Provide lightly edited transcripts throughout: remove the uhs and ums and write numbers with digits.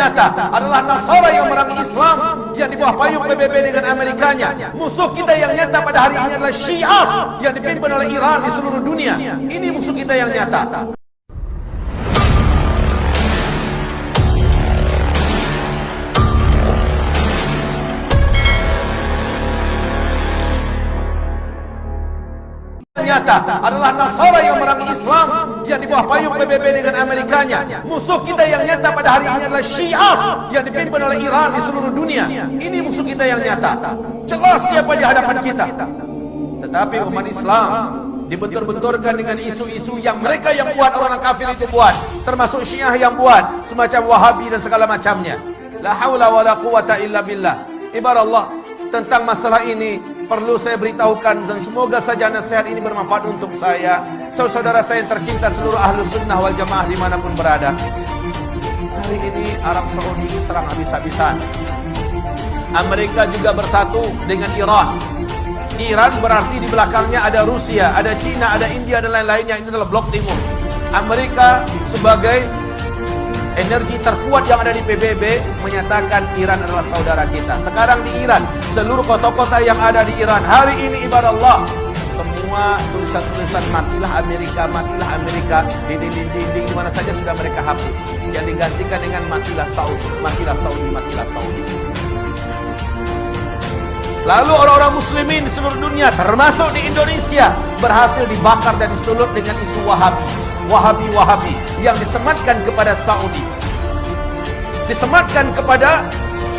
nyata adalah Nasara yang memerangi Islam yang di bawah payung PBB dengan Amerikanya. Musuh kita yang nyata pada hari ini adalah Syiah yang dipimpin oleh Iran di seluruh dunia. Ini musuh kita yang nyata. Nyata adalah Nasara yang memerangi Islam yang di bawah payung PBB dengan Amerikanya. Musuh kita yang nyata pada hari ini adalah Syiah yang dipimpin oleh Iran di seluruh dunia. Ini musuh kita yang nyata. Jelas siapa di hadapan kita. Tetapi umat Islam dibentur-benturkan dengan isu-isu yang mereka yang buat, orang kafir itu buat, termasuk Syiah yang buat, semacam Wahabi dan segala macamnya. La haula wala quwata illa billah. Ibarat Allah, tentang masalah ini perlu saya beritahukan, dan semoga saja nasihat ini bermanfaat untuk saya, saudara saya yang tercinta, seluruh Ahlus Sunnah wal Jamaah dimanapun berada. Hari ini Arab Saudi diserang habis-habisan. Amerika juga bersatu dengan Iran. Iran berarti di belakangnya ada Rusia, ada Cina, ada India dan lain-lainnya. Ini adalah blok timur. Amerika sebagai energi terkuat yang ada di PBB menyatakan Iran adalah saudara kita. Sekarang di Iran, seluruh kota-kota yang ada di Iran hari ini, ibarat Allah, semua tulisan-tulisan matilah Amerika di dinding-dinding di mana saja sudah mereka hapus, yang digantikan dengan matilah Saudi, matilah Saudi, matilah Saudi. Lalu orang-orang muslimin di seluruh dunia, termasuk di Indonesia, berhasil dibakar dan disulut dengan isu Wahabi yang disematkan kepada Saudi, disematkan kepada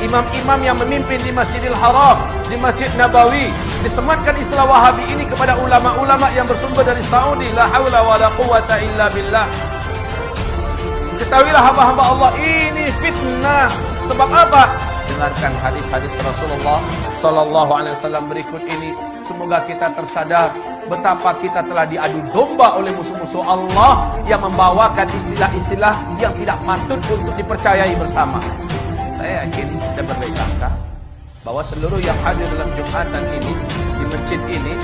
imam-imam yang memimpin di Masjidil Haram, di Masjid Nabawi, disematkan istilah Wahabi ini kepada ulama-ulama yang bersumber dari Saudi. La haula wala quwata illa billah. Ketahuilah hamba-hamba Allah, ini fitnah. Sebab apa? Dengarkan hadis-hadis Rasulullah sallallahu alaihi wasallam berikut ini. Semoga kita tersadar betapa kita telah diadu domba oleh musuh-musuh Allah yang membawakan istilah-istilah yang tidak patut untuk dipercayai bersama. Saya yakin dan berbaik sangka bahwa seluruh yang hadir dalam Jumatan ini, di masjid ini,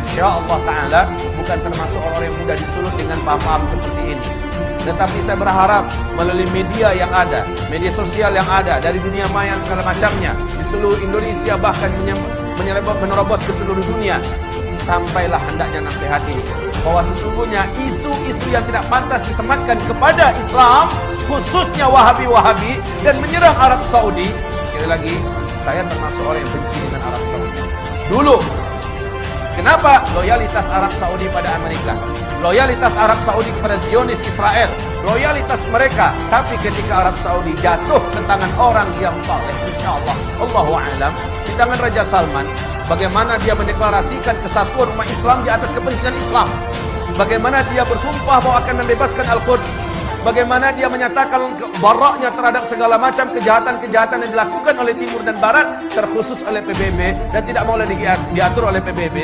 insya Allah Ta'ala bukan termasuk orang yang mudah disulut dengan paham-paham seperti ini. Tetapi saya berharap melalui media yang ada, media sosial yang ada, dari dunia maya segala macamnya, di seluruh Indonesia bahkan menerobos ke seluruh dunia, sampailah hendaknya nasihat ini, bahwa sesungguhnya isu-isu yang tidak pantas disematkan kepada Islam, khususnya Wahabi dan menyerang Arab Saudi. Sekali lagi, saya termasuk orang yang benci dengan Arab Saudi. Dulu, kenapa? Loyalitas Arab Saudi pada Amerika, loyalitas Arab Saudi kepada Zionis Israel, loyalitas mereka. Tapi ketika Arab Saudi jatuh ke tangan orang yang saleh, insyaallah, Allahu a'lam, di tangan Raja Salman, bagaimana dia mendeklarasikan kesatuan umat Islam di atas kepentingan Islam, bagaimana dia bersumpah bahwa akan membebaskan Al-Quds, bagaimana dia menyatakan baraknya terhadap segala macam kejahatan-kejahatan yang dilakukan oleh Timur dan Barat, terkhusus oleh PBB dan tidak boleh diatur oleh PBB.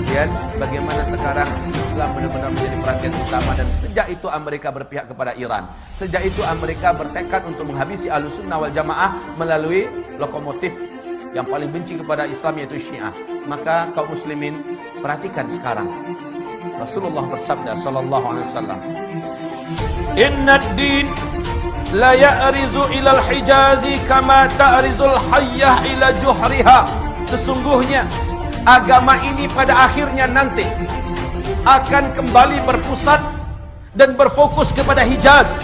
Lihat bagaimana sekarang Islam benar-benar menjadi perhatian utama, dan sejak itu Amerika berpihak kepada Iran. Sejak itu Amerika bertekad untuk menghabisi Ahlus Sunnah wal Jamaah melalui lokomotif yang paling benci kepada Islam, yaitu Syiah. Maka kaum muslimin, perhatikan sekarang. Rasulullah bersabda sallallahu alaihi wasallam, "Inna ad-din la ya'rizu ila al-hijazi kama ta'rizul hayyah ila juhriha." Sesungguhnya agama ini pada akhirnya nanti akan kembali berpusat dan berfokus kepada Hijaz,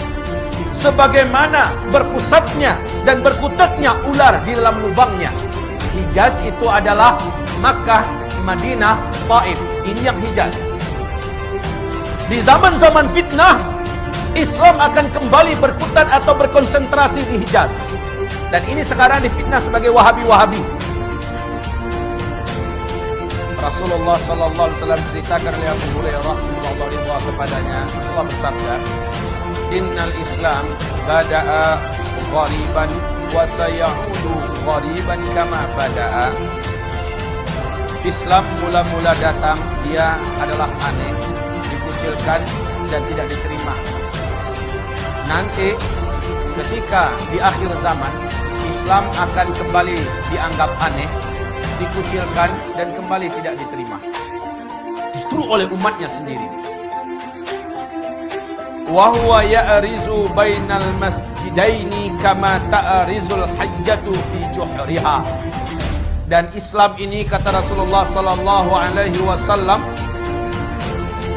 sebagaimana berpusatnya dan berkutatnya ular di dalam lubangnya. Hijaz itu adalah Makkah, Madinah, Taif. Ini yang Hijaz. Di zaman-zaman fitnah, Islam akan kembali berkutat atau berkonsentrasi di Hijaz. Dan ini sekarang difitnah sebagai Wahabi. Rasulullah sallallahu alaihi wasallam ceritakan oleh Abu Hurairah, semoga Allah ridha kepadanya, Rasulullah bersabda, "Innal Islam bada'a ghariban wa sayaudu ghariban kama bada'a." Islam mula-mula datang, dia adalah aneh, dikucilkan dan tidak diterima. Nanti ketika di akhir zaman, Islam akan kembali dianggap aneh, dikucilkan dan kembali tidak diterima, justru oleh umatnya sendiri. wa huwa ya'rizu bainal masjidaini kama ta'rizul hajjatu fi juhriha. Dan Islam ini, kata Rasulullah sallallahu alaihi wasallam,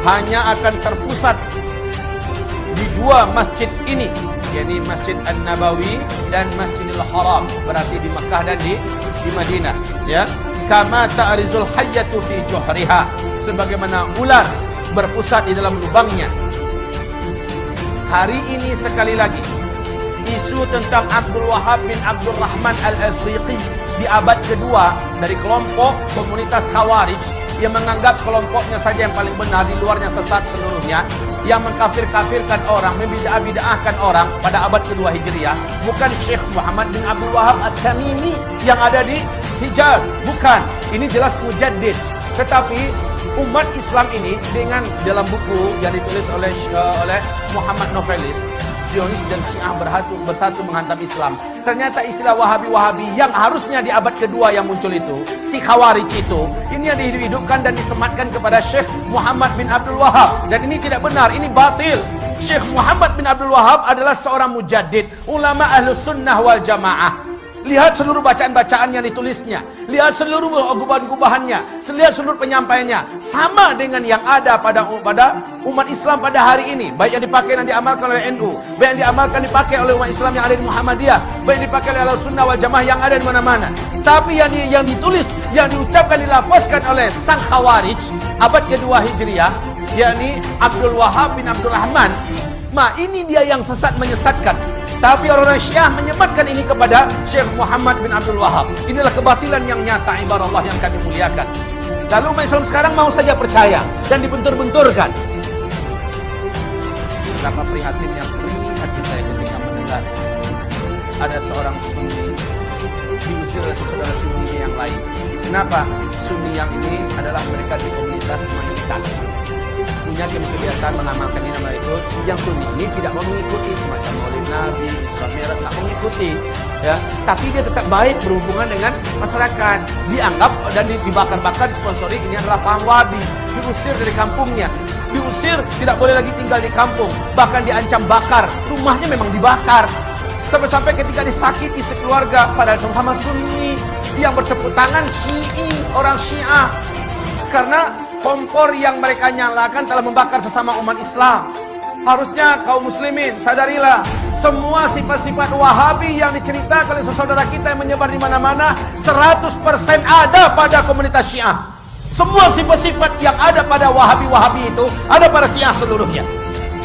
hanya akan terpusat di dua masjid ini, yakni Masjid An-Nabawi dan Masjidil Haram, berarti di Mekah dan di Madinah, ya. Kama ta'rizul hayyatu fi juhriha, sebagaimana ular berpusat di dalam lubangnya. Hari ini sekali lagi isu tentang Abdul Wahab bin Abdul Rahman Al-Afriqi di abad kedua dari kelompok komunitas Khawarij yang menganggap kelompoknya saja yang paling benar, di luarnya sesat seluruhnya, yang mengkafir-kafirkan orang, membidah-bidahkan orang pada abad kedua Hijriah, bukan Syekh Muhammad bin Abdul Wahab At-Tamimi yang ada di Hijaz, bukan. Ini jelas mujaddid. Tetapi umat Islam ini dengan dalam buku yang ditulis oleh Muhammad Novelis, Zionis dan Syiah bersatu menghantam Islam. Ternyata istilah Wahabi-Wahabi yang harusnya di abad kedua yang muncul itu, si Khawarij itu, ini yang dihidupkan dan disematkan kepada Syekh Muhammad bin Abdul Wahab. Dan ini tidak benar, ini batil. Syekh Muhammad bin Abdul Wahab adalah seorang mujaddid, ulama Ahlus Sunnah wal Jamaah. Lihat seluruh bacaan-bacaan yang ditulisnya, lihat seluruh gubahan-gubahannya, lihat seluruh penyampaiannya, sama dengan yang ada pada umat Islam pada hari ini, baik yang dipakai dan diamalkan oleh NU, baik yang dipakai oleh umat Islam yang ada di Muhammadiyah, baik yang dipakai oleh Sunnah wal Jamaah yang ada di mana-mana. Tapi yang ditulis, yang diucapkan, dilafazkan oleh sang Khawarij abad kedua Hijriah, yakni Abdul Wahab bin Abdul Rahman, ini dia yang sesat, menyesatkan. Tapi orang-orang Syiah menyematkan ini kepada Syekh Muhammad bin Abdul Wahab. Inilah kebatilan yang nyata, ibarat Allah yang kami muliakan. Lalu umat Islam sekarang mau saja percaya dan dibentur-benturkan. Betapa prihatinnya hati saya ketika mendengar ada seorang Sunni diusir oleh saudara Sunni yang lain. Kenapa? Sunni yang ini adalah mereka di komunitas mayoritas, punya kebiasaan mengamalkan ini nama itu. Yang Sunni ini tidak mau mengikuti semacam Maulid Nabi, Isra Mi'raj, tidak mengikuti, ya. Tapi dia tetap baik berhubungan dengan masyarakat. Dianggap dan dibakar-bakar, disponsori, ini adalah paham Wahabi. Diusir dari kampungnya, diusir, tidak boleh lagi tinggal di kampung, bahkan diancam bakar. Rumahnya memang dibakar. Sampai-sampai ketika disakiti sekeluarga, padahal sama-sama Sunni, yang bertepuk tangan Syi'i, orang Syiah, karena kompor yang mereka nyalakan telah membakar sesama umat Islam. Harusnya kaum muslimin sadarilah, semua sifat-sifat Wahabi yang diceritakan oleh saudara kita yang menyebar di mana-mana 100% ada pada komunitas Syiah. Semua sifat-sifat yang ada pada Wahabi-Wahabi itu ada pada Syiah seluruhnya.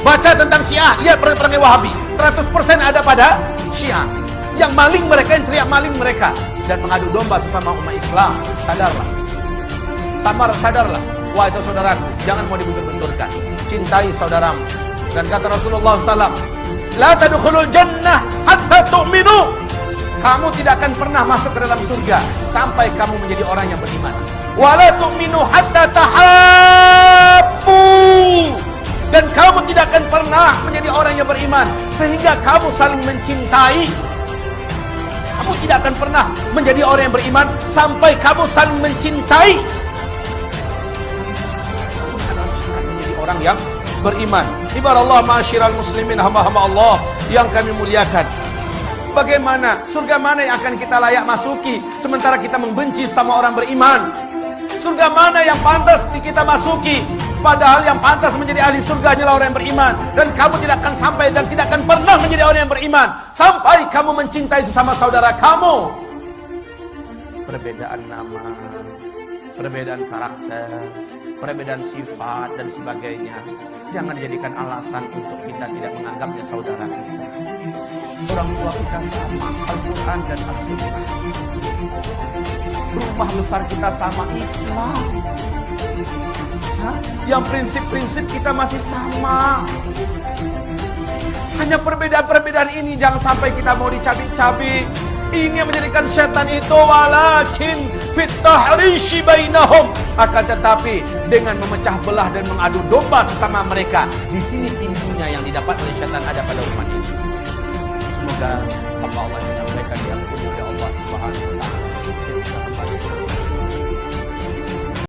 Baca tentang Syiah, lihat perangai Wahabi, 100% ada pada Syiah. Yang maling mereka, yang teriak maling mereka dan mengadu domba sesama umat Islam. Sadarlah, sadarlah, wahai saudaraku, jangan mau dibentur-benturkan. Cintai saudaramu. Dan kata Rasulullah SAW, la tadkhulul jannah hatta tu'minu. Kamu tidak akan pernah masuk ke dalam surga sampai kamu menjadi orang yang beriman. Wa la tu'minu hatta tahabbu. Dan kamu tidak akan pernah menjadi orang yang beriman sehingga kamu saling mencintai. Kamu tidak akan pernah menjadi orang yang beriman sampai kamu saling mencintai. Menjadi orang yang beriman. Ibarat Allah, ma'asyiral muslimin, hamba-hamba Allah yang kami muliakan. Bagaimana, surga mana yang akan kita layak masuki sementara kita membenci sama orang beriman? Surga mana yang pantas kita masuki? Padahal yang pantas menjadi ahli surga hanyalah orang yang beriman. Dan kamu tidak akan sampai dan tidak akan pernah menjadi orang yang beriman sampai kamu mencintai sesama saudara kamu. Perbedaan nama, perbedaan karakter, perbedaan sifat dan sebagainya jangan dijadikan alasan untuk kita tidak menganggapnya saudara kita. Orang tua kita sama, Al-Quran dan As-Sunnah. Rumah besar kita sama, Islam. Yang prinsip-prinsip kita masih sama. Hanya perbedaan-perbedaan ini jangan sampai kita mau dicabik-cabik. Ini yang menjadikan setan itu, walakin fit tahrishi bainahum, akan tetapi dengan memecah belah dan mengadu domba sesama mereka. Di sini pintunya yang didapat oleh setan ada pada umat ini. Semoga Allah menyampaikan diampuni oleh Allah Subhanahu wa taala.